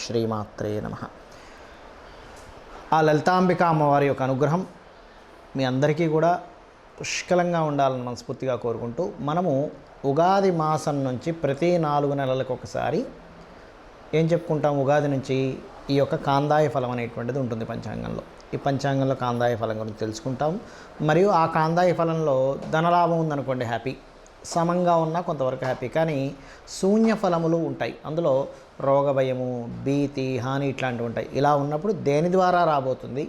శ్రీమాత్రే నమః. ఆ లలితాంబిక అమ్మవారి యొక్క అనుగ్రహం మీ అందరికీ కూడా పుష్కలంగా ఉండాలని మనస్ఫూర్తిగా కోరుకుంటూ, మనము ఉగాది మాసం నుంచి ప్రతి 4 నెలలకు ఒకసారి ఏం చెప్పుకుంటాం, ఉగాది నుంచి ఈ యొక్క కాందాయ ఫలం అనేటువంటిది ఉంటుంది పంచాంగంలో. ఈ పంచాంగంలో కాందాయ ఫలం గురించి తెలుసుకుంటాం. మరియు ఆ కాందాయ ఫలంలో ధనలాభం ఉందనుకోండి హ్యాపీ, సమంగా ఉన్నా కొంతవరకు హ్యాపీ. కానీ శూన్య ఫలములు ఉంటాయి, అందులో రోగ భయము, భీతి, హాని ఇట్లాంటివి ఉంటాయి. ఇలా ఉన్నప్పుడు దేని ద్వారా రాబోతుంది,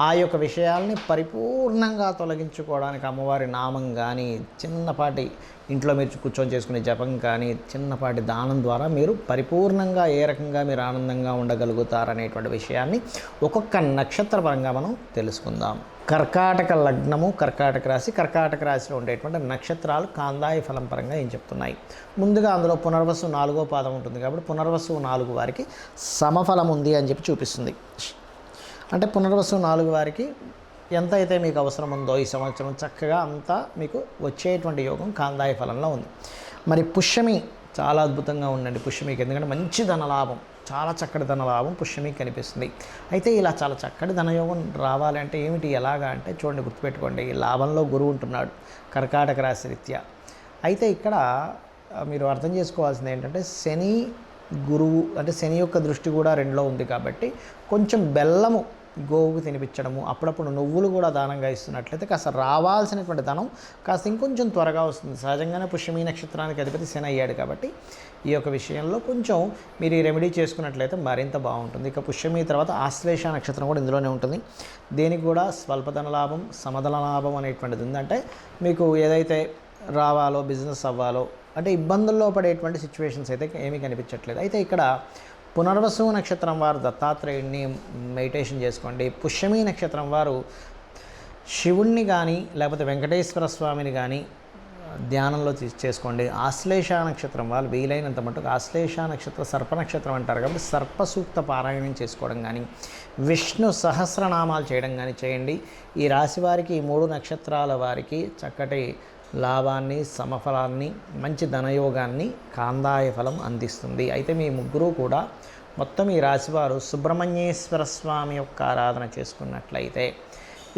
ఆ యొక్క విషయాల్ని పరిపూర్ణంగా తొలగించుకోవడానికి అమ్మవారి నామం కానీ, చిన్నపాటి ఇంట్లో మీరు కూర్చొని చేసుకునే జపం కానీ, చిన్నపాటి దానం ద్వారా మీరు పరిపూర్ణంగా ఏ రకంగా మీరు ఆనందంగా ఉండగలుగుతారనేటువంటి విషయాన్ని ఒక్కొక్క నక్షత్ర పరంగా మనం తెలుసుకుందాం. కర్కాటక లగ్నము, కర్కాటక రాశి, కర్కాటక రాశిలో ఉండేటువంటి నక్షత్రాలు కాందాయ ఫలం పరంగా ఏం చెప్తున్నాయి. ముందుగా అందులో పునర్వసు 4వ పాదం ఉంటుంది కాబట్టి పునర్వసు 4 వారికి సమఫలం ఉంది అని చెప్పి చూపిస్తుంది. అంటే పునర్వసు 4 వారికి ఎంత అయితే మీకు అవసరం ఉందో ఈ సంవత్సరం చక్కగా అంతా మీకు వచ్చేటువంటి యోగం కాందాయ ఫలంలో ఉంది. మరి పుష్యమి చాలా అద్భుతంగా ఉండండి పుష్యమికి, ఎందుకంటే మంచి ధనలాభం, చాలా చక్కటి ధనలాభం పుష్యమికి కనిపిస్తుంది. అయితే ఇలా చాలా చక్కటి ధనయోగం రావాలంటే ఏమిటి, ఎలాగా అంటే చూడండి, గుర్తుపెట్టుకోండి, లాభంలో గురువు ఉంటున్నాడు కర్కాటక రాశి రీత్యా. అయితే ఇక్కడ మీరు అర్థం చేసుకోవాల్సింది ఏంటంటే, శని గురువు అంటే శని యొక్క దృష్టి కూడా 2లో ఉంది కాబట్టి కొంచెం బెల్లము గోవుకు తినిపించడము, అప్పుడప్పుడు నువ్వులు కూడా దానంగా ఇస్తున్నట్లయితే కాస్త రావాల్సినటువంటి ధనం కాస్త ఇంకొంచెం త్వరగా వస్తుంది. సహజంగానే పుష్యమి నక్షత్రానికి అధిపతి శని అయ్యాడు కాబట్టి ఈ యొక్క విషయంలో కొంచెం మీరు ఈ రెమెడీ చేసుకున్నట్లయితే మరింత బాగుంటుంది. ఇక పుష్యమి తర్వాత ఆశ్లేష నక్షత్రం కూడా ఇందులోనే ఉంటుంది. దీనికి కూడా స్వల్పధన లాభం, సమధన లాభం అనేటువంటిది ఉందంటే మీకు ఏదైతే రావాలో, బిజినెస్ అవ్వాలో, అంటే ఇబ్బందుల్లో పడేటువంటి సిచ్యువేషన్స్ అయితే ఏమీ కనిపించట్లేదు. అయితే ఇక్కడ పునర్వసు నక్షత్రం వారు దత్తాత్రేయుడిని మెడిటేషన్ చేసుకోండి. పుష్యమి నక్షత్రం వారు శివుణ్ణి కానీ లేకపోతే వెంకటేశ్వర స్వామిని కానీ ధ్యానంలో చేసుకోండి. ఆశ్లేష నక్షత్రం వాళ్ళు వీలైనంత మటుకు, ఆశ్లేష నక్షత్రం సర్ప నక్షత్రం అంటారు కాబట్టి సర్ప సూక్త పారాయణం చేసుకోవడం కానీ, విష్ణు సహస్రనామాలు చేయడం కానీ చేయండి. ఈ రాశి వారికి, ఈ 3 నక్షత్రాల వారికి చక్కటి లాభాన్ని, సమఫలాన్ని, మంచి ధనయోగాన్ని కాందాయ ఫలం అందిస్తుంది. అయితే మీ ముగ్గురు కూడా మొత్తం ఈ రాశివారు సుబ్రహ్మణ్యేశ్వర స్వామి యొక్క ఆరాధన చేసుకున్నట్లయితే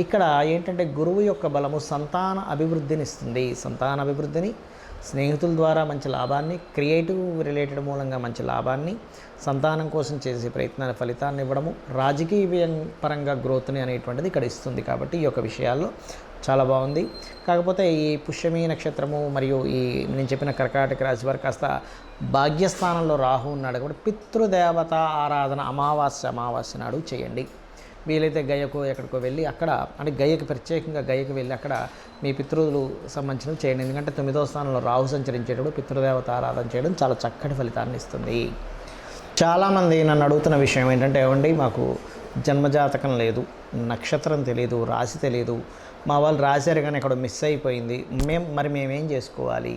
ఇక్కడ ఏంటంటే గురువు యొక్క బలము సంతాన అభివృద్ధిని ఇస్తుంది. సంతాన అభివృద్ధిని, స్నేహితుల ద్వారా మంచి లాభాన్ని, క్రియేటివ్ రిలేటెడ్ మూలంగా మంచి లాభాన్ని, సంతానం కోసం చేసే ప్రయత్నాల ఫలితాన్ని ఇవ్వడము, రాజకీయ పరంగా గ్రోత్ని అనేటువంటిది ఇక్కడ ఇస్తుంది. కాబట్టి ఈ యొక్క విషయాల్లో చాలా బాగుంది. కాకపోతే ఈ పుష్యమి నక్షత్రము మరియు ఈ నేను చెప్పిన కర్కాటక రాశి వారు కాస్త భాగ్యస్థానంలో రాహు ఉన్నాడు కాబట్టి పితృదేవత ఆరాధన అమావాస్య నాడు చేయండి. వీలైతే గయకు ఎక్కడికో వెళ్ళి అక్కడ, అంటే గయకు ప్రత్యేకంగా గయకు వెళ్ళి అక్కడ మీ పితృలు సంబంధించినవి చేయండి. ఎందుకంటే 9వ స్థానంలో రాహు సంచరించేటప్పుడు పితృదేవత ఆరాధన చేయడం చాలా చక్కటి ఫలితాన్ని ఇస్తుంది. చాలామంది నన్ను అడుగుతున్న విషయం ఏంటంటే, ఏమండి మాకు జన్మజాతకం లేదు, నక్షత్రం తెలియదు, రాశి తెలియదు, మా వాళ్ళు రాశారు కానీ అక్కడ మిస్ అయిపోయింది, మేమేం చేసుకోవాలి,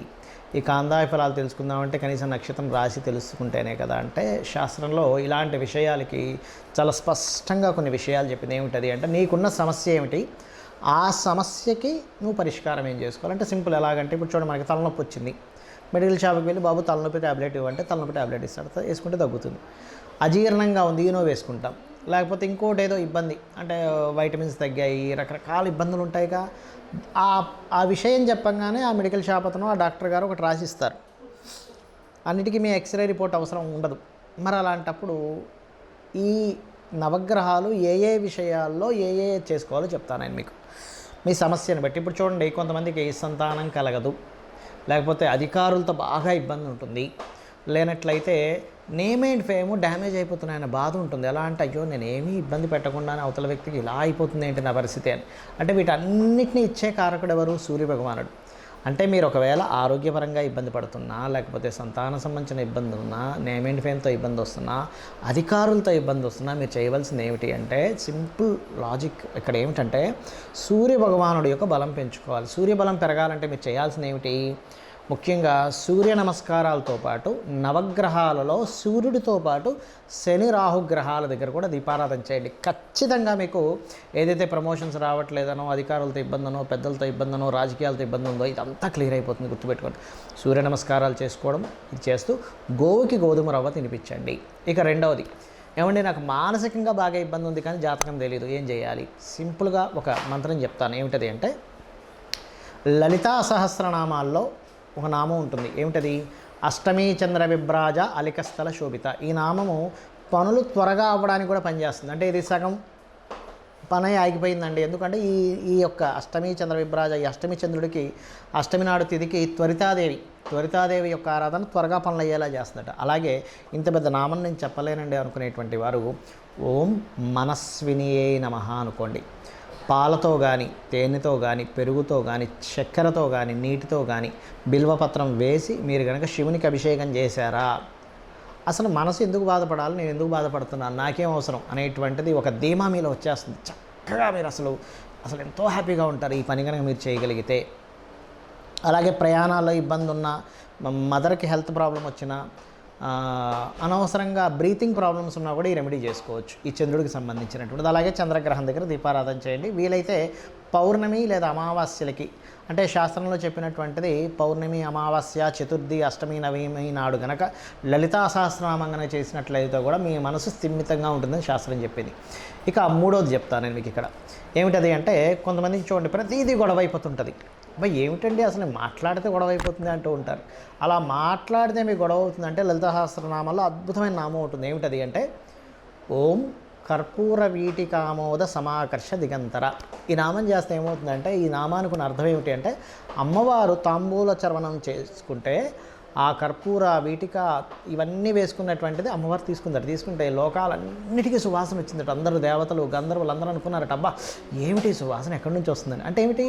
ఈ కాందాయ ఫలాలు తెలుసుకుందామంటే కనీసం నక్షత్రం రాశి తెలుసుకుంటేనే కదా అంటే, శాస్త్రంలో ఇలాంటి విషయాలకి చాలా స్పష్టంగా కొన్ని విషయాలు చెప్పింది. ఏమిటది అంటే, నీకున్న సమస్య ఏమిటి, ఆ సమస్యకి నువ్వు పరిష్కారం ఏం చేసుకోవాలంటే సింపుల్. ఎలాగంటే ఇప్పుడు చూడండి, మనకి తలనొప్పి వచ్చింది, మెడికల్ షాప్కి వెళ్ళి బాబు తలనొప్పి ట్యాబ్లెట్ ఇవ్వంటే తలనొప్పి ట్యాబ్లెట్ ఇస్తాడు, వేసుకుంటే తగ్గుతుంది. అజీర్ణంగా ఉంది, ఈనో వేసుకుంటాం. లేకపోతే ఇంకోటి ఏదో ఇబ్బంది అంటే వైటమిన్స్ తగ్గాయి, రకరకాల ఇబ్బందులు ఉంటాయిగా, ఆ విషయం చెప్పంగానే ఆ మెడికల్ షాప్ అతను, ఆ డాక్టర్ గారు ఒకటి రాసిస్తారు. అన్నిటికీ మీ ఎక్స్రే రిపోర్ట్ అవసరం ఉండదు. మరి అలాంటప్పుడు ఈ నవగ్రహాలు ఏ విషయాల్లో ఏ చేసుకోవాలో చెప్తాను నేను మీకు, మీ సమస్యను బట్టి. ఇప్పుడు చూడండి, కొంతమందికి సంతానం కలగదు, లేకపోతే అధికారులతో బాగా ఇబ్బంది ఉంటుంది, లేనట్లయితే నేమ్ అండ్ ఫేమ్ డ్యామేజ్ అయిపోతున్నాయన్న బాధ ఉంటుంది. ఎలా అంటే, అయ్యో నేను ఏమీ ఇబ్బంది పెట్టకుండానే అవతల వ్యక్తికి ఇలా అయిపోతుంది ఏంటి నా పరిస్థితి అని. అంటే వీటన్నిటిని ఇచ్చే కారకుడు ఎవరు? సూర్యభగవానుడు. అంటే మీరు ఒకవేళ ఆరోగ్యపరంగా ఇబ్బంది పడుతున్నా, లేకపోతే సంతాన సంబంధించిన ఇబ్బంది ఉన్నా, నేమ్ అండ్ ఫేమ్తో ఇబ్బంది వస్తున్నా, అధికారులతో ఇబ్బంది వస్తున్నా, మీరు చేయవలసింది ఏమిటి అంటే సింపుల్ లాజిక్ ఇక్కడ ఏమిటంటే, సూర్యభగవానుడి యొక్క బలం పెంచుకోవాలి. సూర్యబలం పెరగాలంటే మీరు చేయాల్సింది ఏమిటి, ముఖ్యంగా సూర్య నమస్కారాలతో పాటు నవగ్రహాలలో సూర్యుడితో పాటు శని రాహుగ్రహాల దగ్గర కూడా దీపారాధన చేయండి. ఖచ్చితంగా మీకు ఏదైతే ప్రమోషన్స్ రావట్లేదనో, అధికారులతో ఇబ్బందనో, పెద్దలతో ఇబ్బందనో, రాజకీయాలతో ఇబ్బంది ఉందో ఇదంతా క్లియర్ అయిపోతుంది. గుర్తుపెట్టుకోండి. సూర్య నమస్కారాలు చేసుకోవడం ఇది చేస్తూ గోవుకి గోధుమ రవ్వ తినిపించండి. ఇక రెండవది, ఏమండి నాకు మానసికంగా బాగా ఇబ్బంది ఉంది కానీ జాతకం తెలియదు, ఏం చేయాలి? సింపుల్గా ఒక మంత్రం చెప్తాను. ఏమిటది అంటే లలితా సహస్రనామాల్లో ఒక నామం ఉంటుంది. ఏమిటది? అష్టమీ చంద్ర విభ్రాజ అలికస్థల శోభిత. ఈ నామము పనులు త్వరగా అవ్వడానికి కూడా పనిచేస్తుంది. అంటే ఇది సగం పని ఆగిపోయిందండి. ఎందుకంటే ఈ యొక్క అష్టమీ చంద్ర విభ్రాజ, ఈ అష్టమి చంద్రుడికి అష్టమి నాడు తిథికి త్వరితాదేవి యొక్క ఆరాధన త్వరగా పనులు అయ్యేలా చేస్తుందట. అలాగే ఇంత పెద్ద నామం నేను చెప్పలేనండి అనుకునేటువంటి వారు ఓం మనస్వినియే నమః అనుకోండి. పాలతో కానీ, తేనెతో కానీ, పెరుగుతో కానీ, చక్కెరతో కానీ, నీటితో కానీ బిల్వపత్రం వేసి మీరు కనుక శివునికి అభిషేకం చేశారా, అసలు మనసు ఎందుకు బాధపడాలి, నేను ఎందుకు బాధపడుతున్నాను, నాకేం అవసరం అనేటువంటిది ఒక ధీమా మీలో వచ్చేస్తుంది. చక్కగా మీరు అసలు ఎంతో హ్యాపీగా ఉంటారు ఈ పని కనుక మీరు చేయగలిగితే. అలాగే ప్రయాణాల్లో ఇబ్బంది ఉన్న, మదర్కి హెల్త్ ప్రాబ్లం వచ్చినా, అనవసరంగా బ్రీతింగ్ ప్రాబ్లమ్స్ ఉన్నా కూడా ఈ రెమెడీ చేసుకోవచ్చు ఈ చంద్రుడికి సంబంధించినటువంటిది. అలాగే చంద్రగ్రహం దగ్గర దీపారాధన చేయండి. వీలైతే పౌర్ణమి లేదా అమావాస్యలకి, అంటే శాస్త్రంలో చెప్పినటువంటిది పౌర్ణమి, అమావాస్య, చతుర్థి, అష్టమి, నవమి నాడు గనక లలితా సహస్రనామం కనుక చేసినట్లయితే కూడా మీ మనసు స్థిమితంగా ఉంటుందని శాస్త్రం చెప్పింది. ఇక మూడోది చెప్తాను నేను మీకు ఇక్కడ. ఏమిటది అంటే కొంతమందికి చూడండి ప్రతిదీ గొడవ అయిపోతుంటుంది. అబ్బాయి ఏమిటండి అసలు మాట్లాడితే గొడవ అయిపోతుంది అంటూ ఉంటారు. అలా మాట్లాడితే మీకు గొడవ అవుతుందంటే లలితా సహస్రనామాల్లో అద్భుతమైన నామం ఉంటుంది. ఏమిటది అంటే ఓం కర్పూర వీటికామోద సమాకర్ష దిగంతర. ఈ నామం చేస్తే ఏమవుతుందంటే, ఈ నామానికి ఉన్న అర్థం ఏమిటి అంటే అమ్మవారు తాంబూల చర్వణం చేసుకుంటే ఆ కర్పూర వీటిక ఇవన్నీ వేసుకున్నటువంటిది అమ్మవారు తీసుకుంటే లోకాలన్నిటికీ సువాసన వచ్చిందట. అందరూ దేవతలు, గంధర్వులు అందరూ అనుకున్నారట, అబ్బా ఏమిటి సువాసన ఎక్కడి నుంచి వస్తుందని. అంటే ఏమిటి,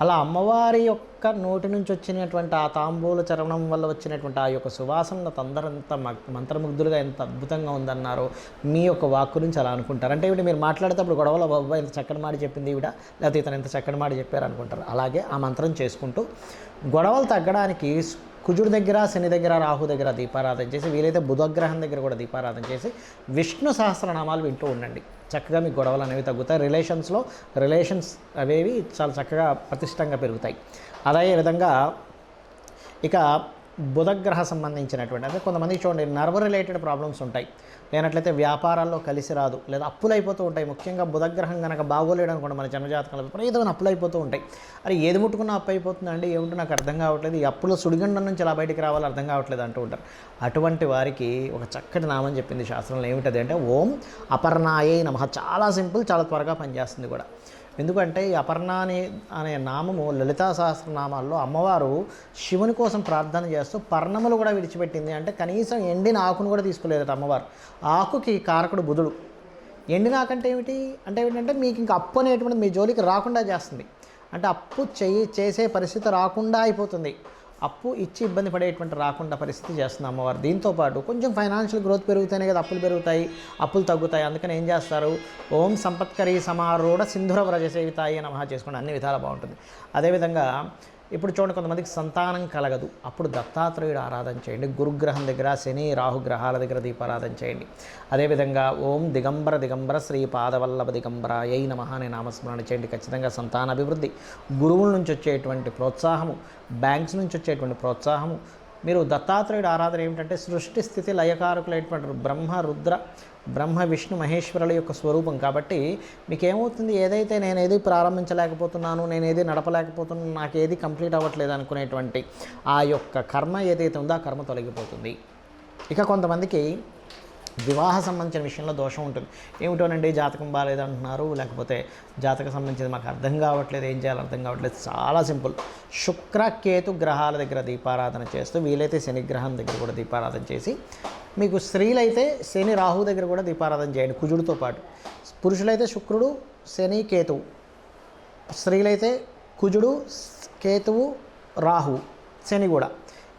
అలా అమ్మవారి యొక్క నోటి నుంచి వచ్చినటువంటి ఆ తాంబూల చరణం వల్ల వచ్చినటువంటి ఆ యొక్క సువాసనలు అందరంత మంత్రముగ్ధులుగా ఎంత అద్భుతంగా ఉందన్నారో మీ యొక్క వాక్కు నుంచి అలా అనుకుంటారు. అంటే ఏమిటి, మీరు మాట్లాడేటప్పుడు గొడవలో బాబా ఎంత చక్కని మాట చెప్పింది ఈవిడ, లేకపోతే ఇతను ఎంత చక్కని మాట చెప్పారు అనుకుంటారు. అలాగే ఆ మంత్రం చేసుకుంటూ గొడవలు తగ్గడానికి కుజుడి దగ్గర, శని దగ్గర, రాహు దగ్గర దీపారాధన చేసి, వీలైతే బుధగ్రహం దగ్గర కూడా దీపారాధన చేసి విష్ణు సహస్రనామాలు వింటూ ఉండండి. చక్కగా మీ గొడవలు అనేవి తగ్గుతాయి. రిలేషన్స్ అవేవి చాలా చక్కగా ప్రతిష్టంగా పెరుగుతాయి. అదే విధంగా ఇక బుధగ్రహ సంబంధించినటువంటి, అంటే కొంతమందికి చూడండి నర్వ్ రిలేటెడ్ ప్రాబ్లమ్స్ ఉంటాయి, లేనట్లయితే వ్యాపారాల్లో కలిసి రాదు, లేదా అప్పులు అయిపోతూ ఉంటాయి. ముఖ్యంగా బుధగ్రహం కనుక బాగోలేడు అనుకోండి మన జన్మజాతకంలో ఏదైనా అప్పులు అయిపోతూ ఉంటాయి. అరే ఏది ముట్టుకున్నా అప్పు అయిపోతుందండి, ఏమిటో నాకు అర్థం కావట్లేదు, ఈ అప్పుల సుడిగండం నుంచి ఎలా బయటికి రావాలో అర్థం కావట్లేదు అంటూ ఉంటారు. అటువంటి వారికి ఒక చక్కటి నామం చెప్పింది శాస్త్రంలో. ఏమిటది అంటే ఓం అపర్ణాయే నమః. చాలా సింపుల్, చాలా త్వరగా పనిచేస్తుంది కూడా. ఎందుకంటే ఈ అపర్ణాని అనే నామము లలితా సహస్రనామాల్లో అమ్మవారు శివుని కోసం ప్రార్థన చేస్తూ పర్ణములు కూడా విడిచిపెట్టింది. అంటే కనీసం ఎండిన ఆకును కూడా తీసుకోలేదట అమ్మవారు. ఆకుకి కారకుడు బుధుడు. ఎండిన ఆకంటే ఏమిటి అంటే ఏమిటంటే మీకు ఇంకా అప్పు అనేటువంటి మీ జోలికి రాకుండా చేస్తుంది. అంటే అప్పు చేసే పరిస్థితి రాకుండా అయిపోతుంది. అప్పు ఇచ్చి ఇబ్బంది పడేటువంటి రాకుండా పరిస్థితి చేస్తుంది అమ్మవారు. దీంతోపాటు కొంచెం ఫైనాన్షియల్ గ్రోత్ పెరుగుతానే కదా అప్పులు పెరుగుతాయి, అప్పులు తగ్గుతాయి. అందుకని ఏం చేస్తారు, ఓం సంపత్కరీ సమారూఢ సింధుర వ్రజ సేవితాయి నమః చేసుకోండి, అన్ని విధాలు బాగుంటుంది. అదేవిధంగా ఇప్పుడు చూడండి కొంతమందికి సంతానం కలగదు, అప్పుడు దత్తాత్రేయుడు ఆరాధన చేయండి. గురుగ్రహం దగ్గర, శని రాహు గ్రహాల దగ్గర దీపారాధన చేయండి. అదేవిధంగా ఓం దిగంబర శ్రీ పాదవల్లభ దిగంబరాయై నమః అనే నామస్మరణ చేయండి. ఖచ్చితంగా సంతాన అభివృద్ధి, గురువుల నుంచి వచ్చేటువంటి ప్రోత్సాహము, బ్యాంక్స్ నుంచి వచ్చేటువంటి ప్రోత్సాహము. మీరు దత్తాత్రేయుడు ఆరాధన ఏమిటంటే సృష్టి స్థితి లయకారకులైనటువంటి బ్రహ్మ విష్ణు మహేశ్వరుల యొక్క స్వరూపం. కాబట్టి మీకేమవుతుంది, ఏదైతే నేనేది ప్రారంభించలేకపోతున్నాను, నేనేది నడపలేకపోతున్నాను, నాకేది కంప్లీట్ అవ్వట్లేదు అనుకునేటువంటి ఆ యొక్క కర్మ ఏదైతే ఉందో ఆ కర్మ తొలగిపోతుంది. ఇక కొంతమందికి వివాహ సంబంధించిన విషయంలో దోషం ఉంటుంది. ఏమిటోనండి జాతకం బాగాలేదంటున్నారు, లేకపోతే జాతకం సంబంధించింది మాకు అర్థం కావట్లేదు, ఏం చేయాలో అర్థం కావట్లేదు. చాలా సింపుల్, శుక్ర కేతు గ్రహాల దగ్గర దీపారాధన చేస్తూ, వీలైతే శనిగ్రహం దగ్గర కూడా దీపారాధన చేసి, మీకు స్త్రీలైతే శని రాహు దగ్గర కూడా దీపారాధన చేయండి కుజుడితో పాటు. పురుషులైతే శుక్రుడు, శని, కేతువు. స్త్రీలైతే కుజుడు, కేతువు, రాహు, శని కూడా.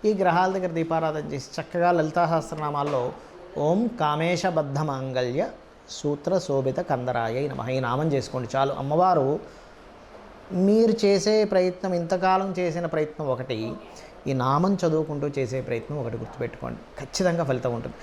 ఈ గ్రహాల దగ్గర దీపారాధన చేసి చక్కగా లలితా సహస్రనామాల్లో ఓం కామేశబద్ధ మాంగళ్య సూత్ర శోభిత కందరాయ నమః ఈ నామం చేసుకోండి చాలు. అమ్మవారు మీరు చేసే ప్రయత్నం, ఇంతకాలం చేసిన ప్రయత్నం ఒకటి, ఈ నామం చదువుకుంటూ చేసే ప్రయత్నం ఒకటి గుర్తుపెట్టుకోండి, ఖచ్చితంగా ఫలితం ఉంటుంది.